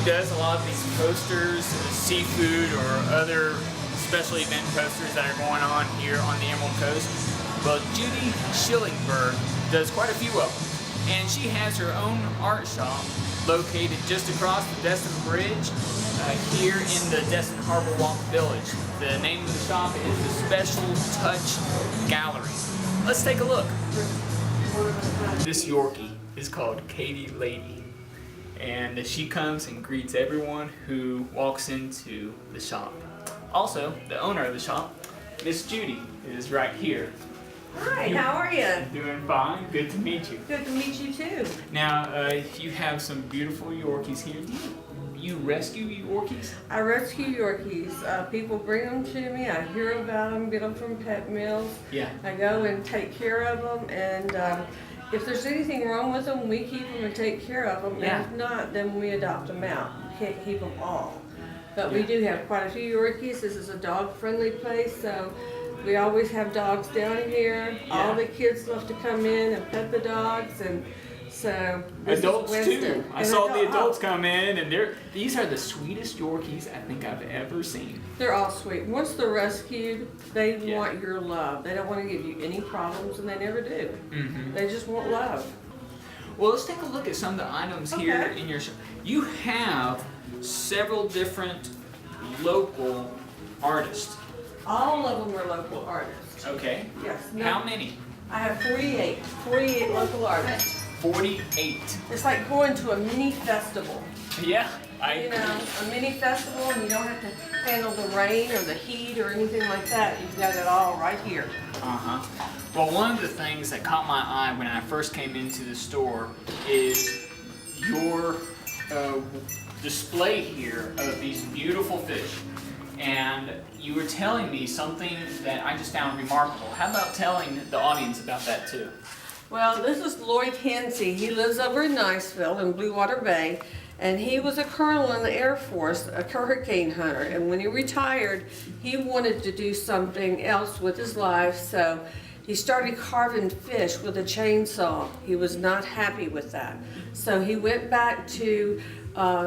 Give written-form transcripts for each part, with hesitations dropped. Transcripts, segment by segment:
does a lot of these posters, seafood or other special event posters that are going on here on the Emerald Coast. Well, Judy Schillingberg does quite a few of them. And she has her own art shop located just across the Destin Bridge here in the Destin Harbor Walk Village. The name of the shop is the Special Touch Gallery. Let's take a look. This Yorkie is called Katie Lady, and she comes and greets everyone who walks into the shop. Also, the owner of the shop, Miss Judy, is right here. Hi, how are you? Doing fine. Good to meet you. Good to meet you too. Now, you have some beautiful Yorkies here. Do you rescue Yorkies? I rescue Yorkies. People bring them to me. I hear about them, get them from pet mills. Yeah. I go and take care of them, and if there's anything wrong with them, we keep them and take care of them. Yeah. And if not, then we adopt them out. We can't keep them all. But we Yeah. do have quite a few Yorkies. This is a dog-friendly place, so we always have dogs down here. Yeah. All the kids love to come in and pet the dogs, and so this Adults is too. Winston. I And saw the adults come in, and these are the sweetest Yorkies I think I've ever seen. They're all sweet. Once they're rescued, they Yeah. want your love. They don't want to give you any problems, and they never do. Mm-hmm. They just want love. Well, let's take a look at some of the items here Okay. in your shop. You have several different local artists. All of them are local artists. Okay. Yes. How many? I have 48 local artists. 48. It's like going to a mini festival. Yeah, You know, a mini festival, and you don't have to handle the rain or the heat or anything like that. You've got it all right here. Uh-huh. Well, one of the things that caught my eye when I first came into the store is your display here of these beautiful fish. And you were telling me something that I just found remarkable. How about telling the audience about that too? Well, this is Lloyd Hensey. He lives over in Niceville in Blue Water Bay, and he was a colonel in the Air Force, a hurricane hunter. And when he retired, he wanted to do something else with his life, so he started carving fish with a chainsaw. He was not happy with that. So he went back to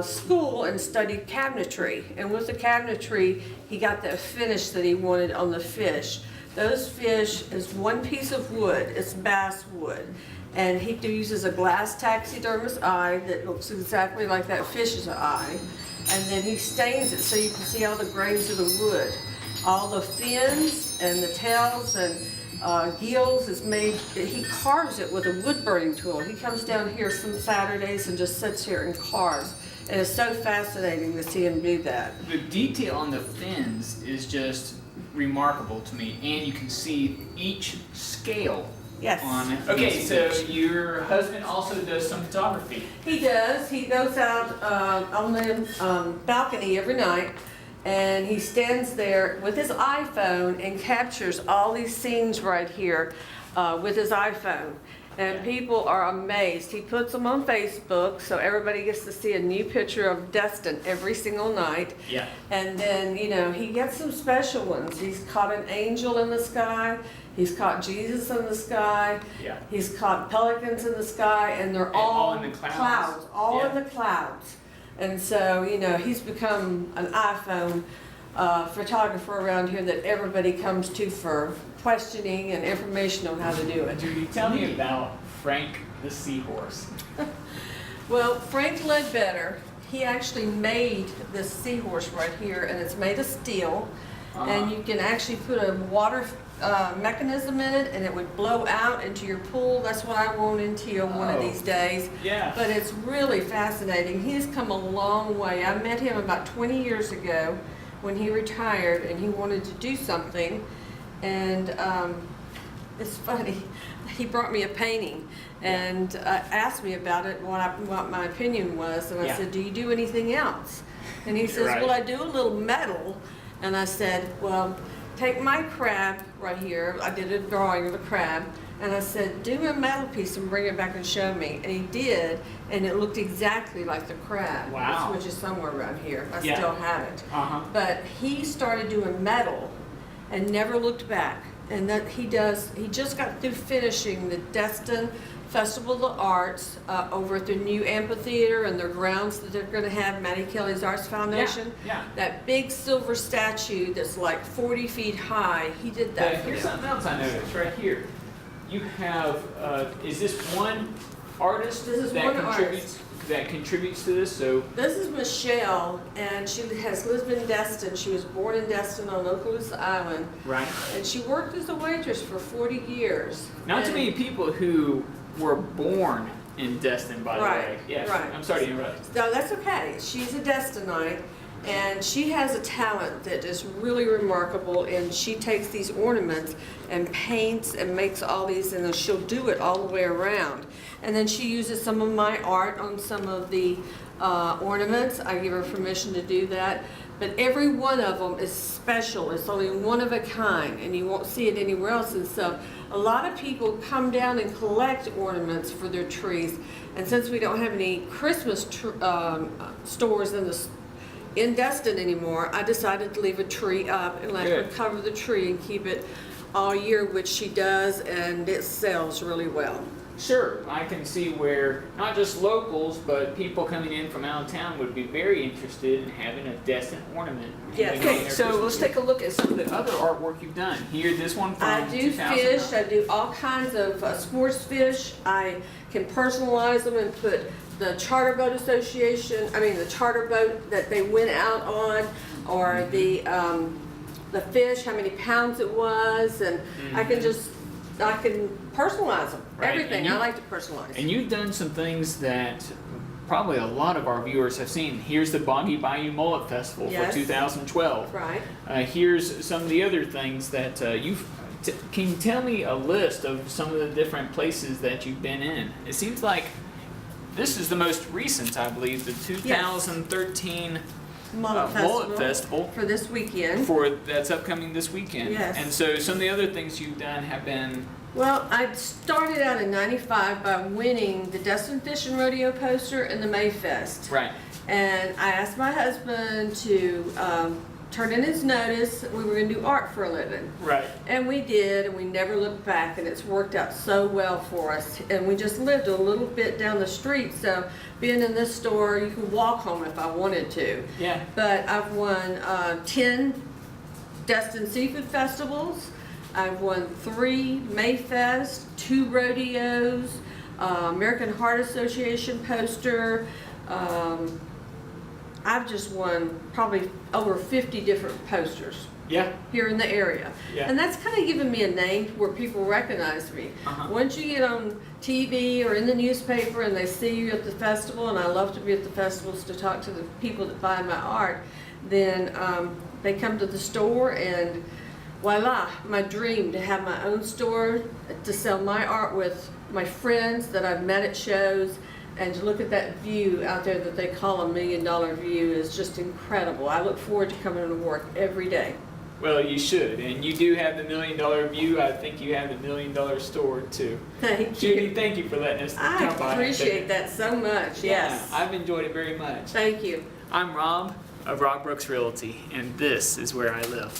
school and studied cabinetry. And with the cabinetry, he got the finish that he wanted on the fish. Those fish is one piece of wood, it's bass wood. And he uses a glass taxidermist eye that looks exactly like that fish's eye. And then he stains it so you can see all the grains of the wood. All the fins and the tails and gills is made, he carves it with a wood burning tool. He comes down here some Saturdays and just sits here and carves. And it's so fascinating to see him do that. The detail on the fins is just remarkable to me, and you can see each scale Yes. on it. Okay, so your husband also does some photography. He does. He goes out on the balcony every night, and he stands there with his iPhone and captures all these scenes right here with his iPhone. And people are amazed. He puts them on Facebook, so everybody gets to see a new picture of Destin every single night. Yeah. And then, you know, he gets some special ones. He's caught an angel in the sky. He's caught Jesus in the sky. Yeah. He's caught pelicans in the sky, and they're all in the clouds. all Yeah. in the clouds. And so, you know, he's become an iPhone photographer around here that everybody comes to for questioning and information on how to do it. Judy, tell me about Frank the Seahorse. Well, Frank Ledbetter, he actually made this seahorse right here, and it's made of steel. And you can actually put a water mechanism in it, and it would blow out into your pool. That's what I want into you one of these days. Yeah. But it's really fascinating. He's come a long way. I met him about 20 years ago when he retired, and he wanted to do something. And it's funny. He brought me a painting and asked me about it, what my opinion was. And I said, "Do you do anything else?" And he says, Right. "Well, I do a little metal." And I said, "Well, take my crab right here." I did a drawing of a crab. And I said, "Do a metal piece and bring it back and show me." And he did, and it looked exactly like the crab. Wow. Which is somewhere around here. I Yeah. still have it. Uh-huh. But he started doing metal and never looked back. And that he just got through finishing the Destin Festival of the Arts over at the new amphitheater and their grounds that they're going to have, Mattie Kelly's Arts Foundation. Yeah. That big silver statue that's like 40 feet high, he did that for Here's them. something else I noticed right here. You have, is this one artist This is that one contributes that contributes to this? So This is Michelle, and she has lived in Destin. She was born in Destin on Okaloosa Island, right. and she worked as a waitress for 40 years. Not too And- many people who were born in Destin, by the Right, way. Yeah. right. I'm sorry to interrupt. No, that's okay. She's a Destinite, and she has a talent that is really remarkable, and she takes these ornaments and paints and makes all these, and then she'll do it all the way around. And then she uses some of my art on some of the ornaments. I give her permission to do that. But every one of them is special. It's only one of a kind, and you won't see it anywhere else. And so a lot of people come down and collect ornaments for their trees. And since we don't have any Christmas stores in Destin anymore, I decided to leave a tree up and let her Good. cover the tree and keep it all year, which she does, and it sells really well. Sure, I can see where not just locals, but people coming in from out of town would be very interested in having a Destin ornament. Yes. Okay, so let's take a look at some of the other artwork you've done. Here, this one from I do 2009. fish, I do all kinds of sports fish. I can personalize them and put the charter boat association, the charter boat that they went out on, or the fish, how many pounds it was, and I can personalize them. Right, Everything, and you- I like to personalize. And you've done some things that probably a lot of our viewers have seen. Here's the Boggy Bayou Mullet Festival Yes. for 2012. Right. Here's some of the other things that can you tell me a list of some of the different places that you've been in? It seems like this is the most recent, I believe, the 2013 Mullet Festival for this weekend. that's upcoming this weekend. Yes. And so some of the other things you've done have been Well, I started out in '95 by winning the Destin Fish and Rodeo poster and the Mayfest. right. And I asked my husband to turn in his notice. We were going to do art for a living. Right. And we did, and we never looked back, and it's worked out so well for us. And we just lived a little bit down the street, so being in this store, you could walk home if I wanted to. Yeah. But I've won 10 Destin Seafood Festivals. I've won 3 Mayfest, 2 rodeos, American Heart Association poster. I've just won probably over 50 different posters Yeah. here in the area. Yeah. And that's kind of given me a name where people recognize me. Uh-huh. Once you get on TV or in the newspaper and they see you at the festival, and I love to be at the festivals to talk to the people that buy my art, then they come to the store, and voila, my dream to have my own store, to sell my art with my friends that I've met at shows, and to look at that view out there that they call $1 million view is just incredible. I look forward to coming to work every day. Well, you should, and you do have the $1 million view. I think you have the $1 million store too. Thank Judy, you. thank you for letting us I come by. appreciate that so much, yes. Yeah, I've enjoyed it very much. Thank you. I'm Rob of Rob Brooks Realty, and this is where I live.